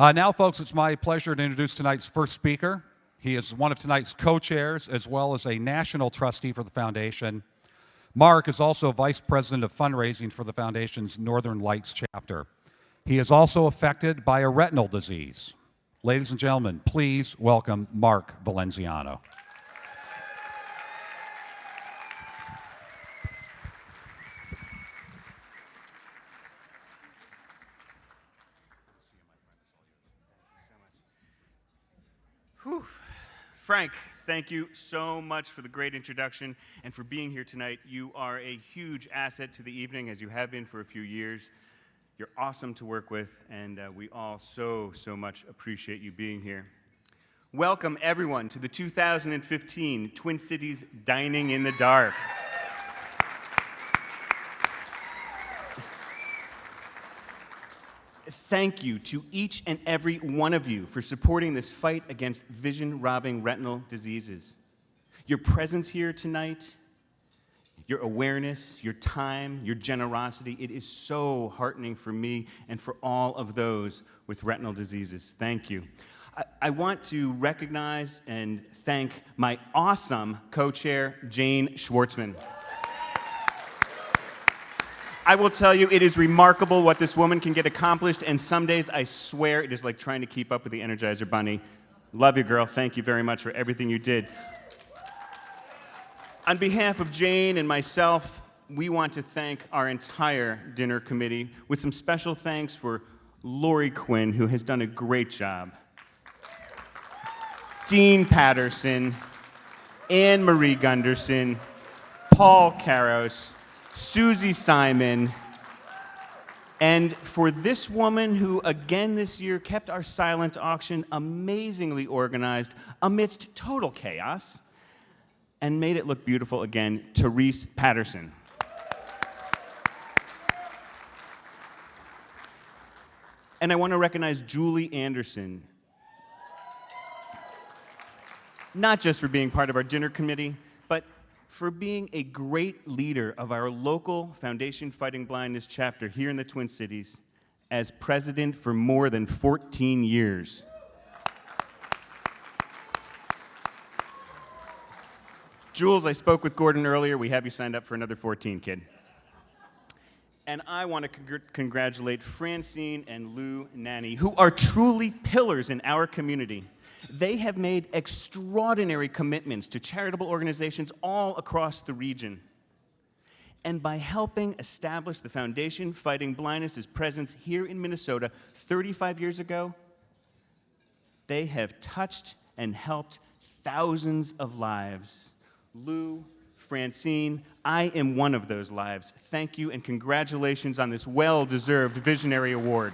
Now, folks, it's my pleasure to introduce tonight's first speaker. He is one of tonight's co-chairs, as well as a national trustee for the foundation. Mark is also vice president of fundraising for the foundation's Northern Lights chapter. He is also affected by a retinal disease. Ladies and gentlemen, please welcome Mark Valenziano. Whew. Frank, thank you so much for the great introduction and for being here tonight. You are a huge asset to the evening, as you have been for a few years. You're awesome to work with, and we all so much appreciate you being here. Welcome, everyone, to the 2015 Twin Cities Dining in the Dark. Thank you to each and every one of you for supporting this fight against vision-robbing retinal diseases. Your presence here tonight, your awareness, your time, your generosity, it is so heartening for me and for all of those with retinal diseases. Thank you. I want to recognize and thank my awesome co-chair, Jane Schwartzman. I will tell you, it is remarkable what this woman can get accomplished, and some days, I swear, it is like trying to keep up with the Energizer Bunny. Love you, girl. Thank you very much for everything you did. On behalf of Jane and myself, we want to thank our entire dinner committee with some special thanks for Lori Quinn, who has done a great job, Dean Patterson, Anne Marie Gunderson, Paul Karos, Susie Simon, and for this woman who, again this year, kept our silent auction amazingly organized amidst total chaos and made it look beautiful again, Therese Patterson. And I want to recognize Julie Anderson, not just for being part of our dinner committee, but for being a great leader of our local Foundation Fighting Blindness chapter here in the Twin Cities as president for more than 14 years. Jules, I spoke with Gordon earlier. We have you signed up for another 14, kid. And I want to congratulate Francine and Lou Nanny, who are truly pillars in our community. They have made extraordinary commitments to charitable organizations all across the region. And by helping establish the Foundation Fighting Blindness's presence here in Minnesota 35 years ago, they have touched and helped thousands of lives. Lou, Francine, I am one of those lives. Thank you and congratulations on this well-deserved Visionary Award.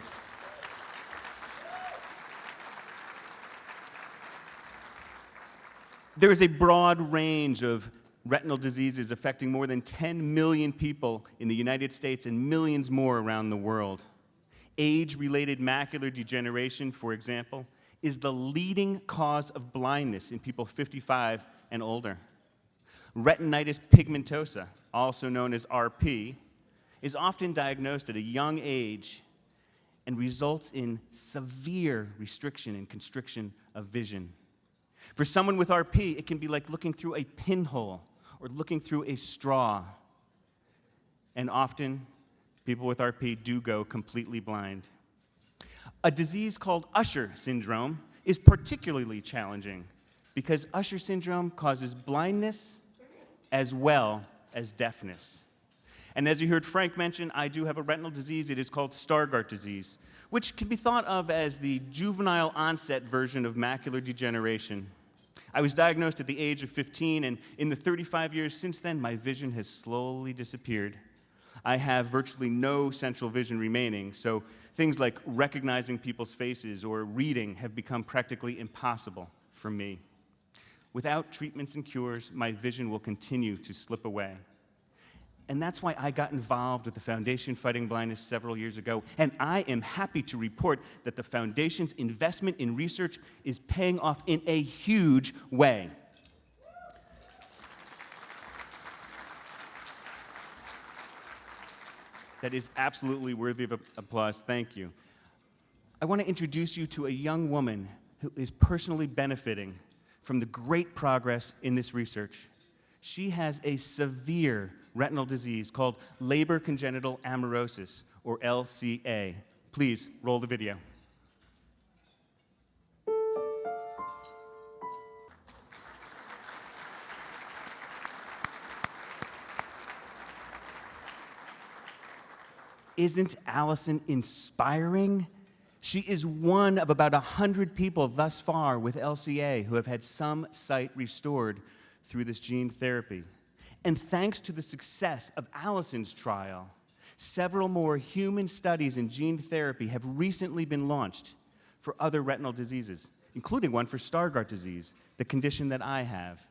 There is a broad range of retinal diseases affecting more than 10 million people in the United States and millions more around the world. Age-related macular degeneration, for example, is the leading cause of blindness in people 55 and older. Retinitis pigmentosa, also known as RP, is often diagnosed at a young age and results in severe restriction and constriction of vision. For someone with RP, it can be like looking through a pinhole or looking through a straw. And often, people with RP do go completely blind. A disease called Usher Syndrome is particularly challenging because Usher Syndrome causes blindness as well as deafness. And as you heard Frank mention, I do have a retinal disease. It is called Stargardt Disease, which can be thought of as the juvenile onset version of macular degeneration. I was diagnosed at the age of 15, and in the 35 years since then, my vision has slowly disappeared. I have virtually no central vision remaining, so things like recognizing people's faces or reading have become practically impossible for me. Without treatments and cures, my vision will continue to slip away. And that's why I got involved with the Foundation Fighting Blindness several years ago, and I am happy to report that the Foundation's investment in research is paying off in a huge way. That is absolutely worthy of applause. Thank you. I want to introduce you to a young woman who is personally benefiting from the great progress in this research. She has a severe retinal disease called Leber congenital amaurosis, or LCA. Please roll the video. Isn't Allison inspiring? She is one of about 100 people thus far with LCA who have had some sight restored through this gene therapy. And thanks to the success of Allison's trial, several more human studies in gene therapy have recently been launched for other retinal diseases, including one for Stargardt disease, the condition that I have.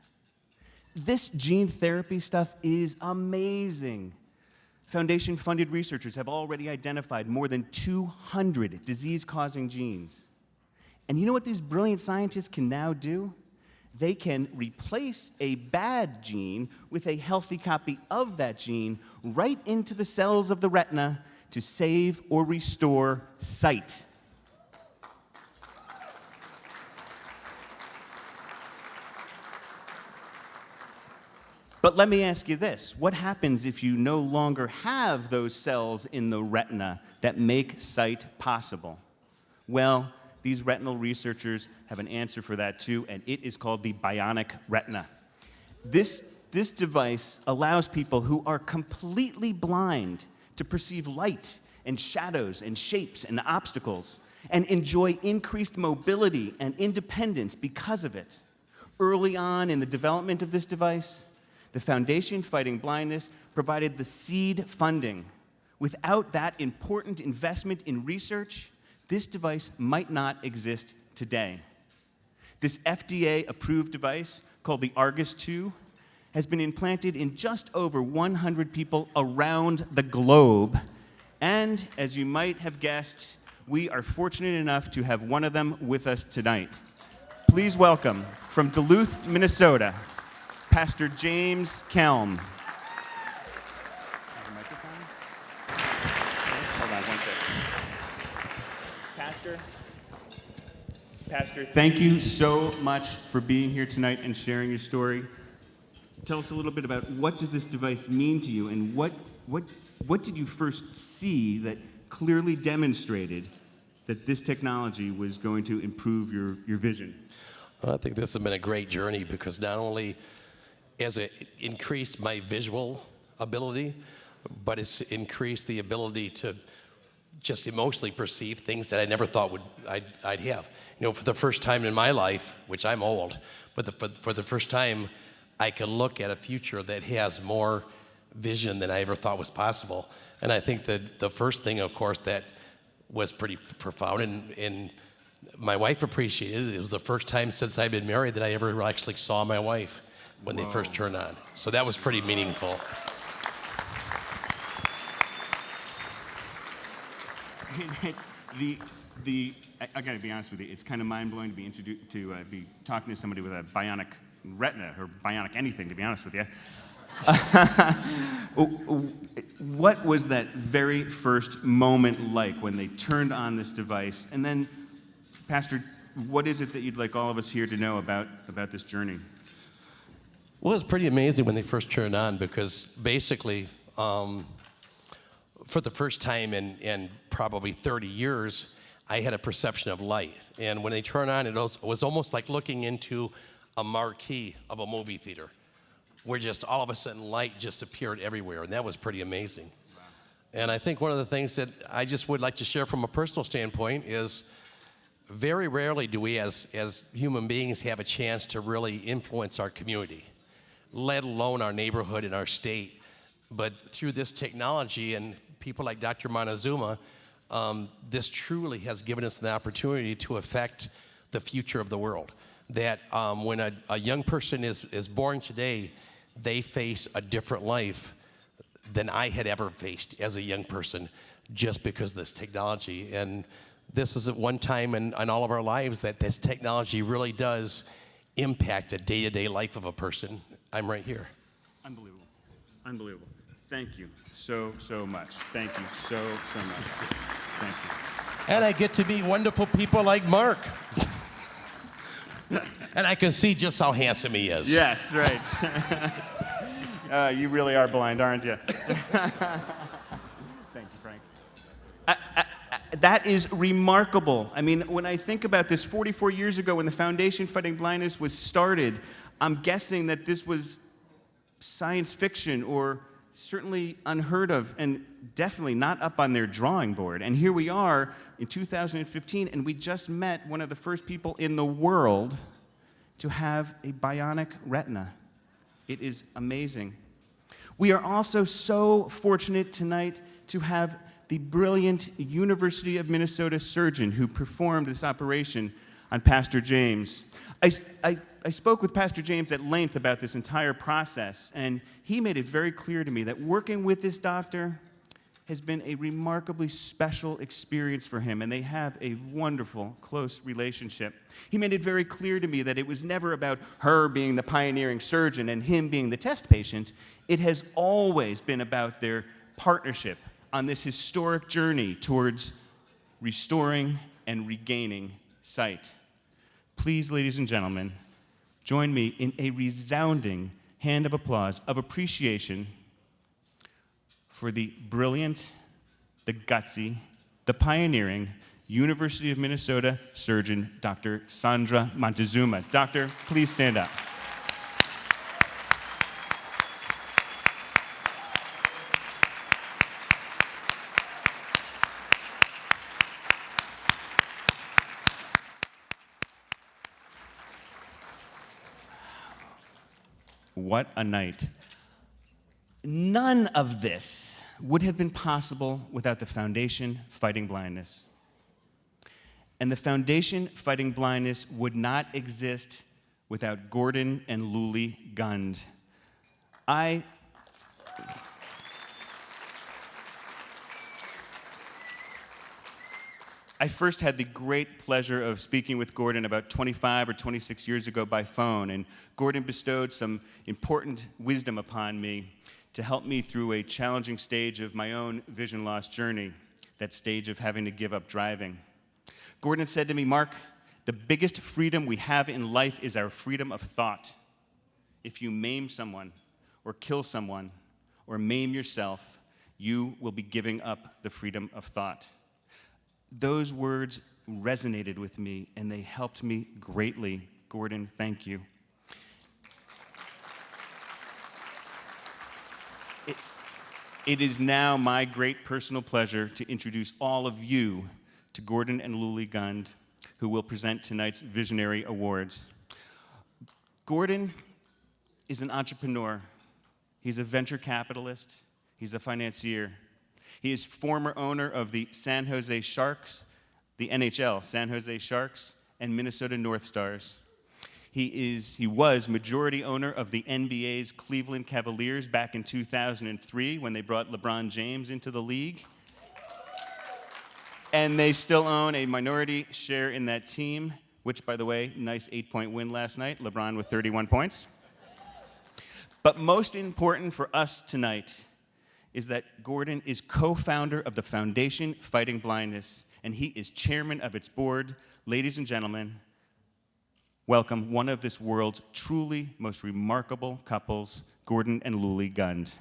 This gene therapy stuff is amazing. Foundation-funded researchers have already identified more than 200 disease-causing genes. And you know what these brilliant scientists can now do? They can replace a bad gene with a healthy copy of that gene right into the cells of the retina to save or restore sight. But let me ask you this. What happens if you no longer have those cells in the retina that make sight possible? Well, these retinal researchers have an answer for that too, and it is called the Bionic Retina. This device allows people who are completely blind to perceive light and shadows and shapes and obstacles and enjoy increased mobility and independence because of it. Early on in the development of this device, the Foundation Fighting Blindness provided the seed funding. Without that important investment in research, this device might not exist today. This FDA-approved device, called the Argus 2, has been implanted in just over 100 people around the globe. And as you might have guessed, we are fortunate enough to have one of them with us tonight. Please welcome, from Duluth, Minnesota, Pastor James Kelm. Hold on one second. Pastor, thank you so much for being here tonight and sharing your story. Tell us a little bit about what does this device mean to you, and what did you first see that clearly demonstrated that this technology was going to improve your vision? Well, I think this has been a great journey because not only has it increased my visual ability, but it's increased the ability to just emotionally perceive things that I never thought I'd have. You know, for the first time in my life, which I'm old, but for the first time, I can look at a future that has more vision than I ever thought was possible. And I think that the first thing, of course, that was pretty profound, and my wife appreciated it. It was the first time since I've been married that I ever actually saw my wife when they first turned on. So that was pretty meaningful. I gotta be honest with you, it's kind of mind-blowing to be talking to somebody with a bionic retina, or bionic anything, to be honest with you. What was that very first moment like when they turned on this device? And then, Pastor, what is it that you'd like all of us here to know about this journey? Well, it was pretty amazing when they first turned on because basically, for the first time in probably 30 years, I had a perception of light. And when they turned on, it was almost like looking into a marquee of a movie theater, where just all of a sudden light just appeared everywhere, and that was pretty amazing. Wow. And I think one of the things that I just would like to share from a personal standpoint is very rarely do we as human beings have a chance to really influence our community, let alone our neighborhood and our state. But through this technology and people like Dr. Montezuma, this truly has given us the opportunity to affect the future of the world. That when a young person is born today, they face a different life than I had ever faced as a young person just because of this technology. And this is at one time in all of our lives that this technology really does impact a day-to-day life of a person. I'm right here. Unbelievable. Unbelievable. Thank you so much. Thank you so much. Thank you. And I get to meet wonderful people like Mark. And I can see just how handsome he is. Yes, right. You really are blind, aren't you? Thank you, Frank. That is remarkable. I mean, when I think about this, 44 years ago when the Foundation Fighting Blindness was started, I'm guessing that this was science fiction or certainly unheard of and definitely not up on their drawing board. And here we are in 2015, and we just met one of the first people in the world to have a bionic retina. It is amazing. We are also so fortunate tonight to have the brilliant University of Minnesota surgeon who performed this operation on Pastor James. I spoke with Pastor James at length about this entire process, and he made it very clear to me that working with this doctor has been a remarkably special experience for him, and they have a wonderful, close relationship. He made it very clear to me that it was never about her being the pioneering surgeon and him being the test patient. It has always been about their partnership on this historic journey towards restoring and regaining sight. Please, ladies and gentlemen, join me in a resounding hand of applause of appreciation for the brilliant, the gutsy, the pioneering University of Minnesota surgeon, Dr. Sandra Montezuma. Doctor, please stand up. What a night. None of this would have been possible without the Foundation Fighting Blindness. And the Foundation Fighting Blindness would not exist without Gordon and Luli Gund. I first had the great pleasure of speaking with Gordon about 25 or 26 years ago by phone, and Gordon bestowed some important wisdom upon me to help me through a challenging stage of my own vision loss journey, that stage of having to give up driving. Gordon said to me, Mark, the biggest freedom we have in life is our freedom of thought. If you maim someone, or kill someone, or maim yourself, you will be giving up the freedom of thought. Those words resonated with me, and they helped me greatly. Gordon, thank you. It is now my great personal pleasure to introduce all of you to Gordon and Luli Gund, who will present tonight's Visionary Awards. Gordon is an entrepreneur. He's a venture capitalist. He's a financier. He is former owner of the San Jose Sharks, the NHL, San Jose Sharks, and Minnesota North Stars. He was majority owner of the NBA's Cleveland Cavaliers back in 2003 when they brought LeBron James into the league. And they still own a minority share in that team, which, by the way, nice 8-point win last night, LeBron with 31 points. But most important for us tonight is that Gordon is co-founder of the Foundation Fighting Blindness, and he is chairman of its board. Ladies and gentlemen, welcome one of this world's truly most remarkable couples, Gordon and Luli Gund.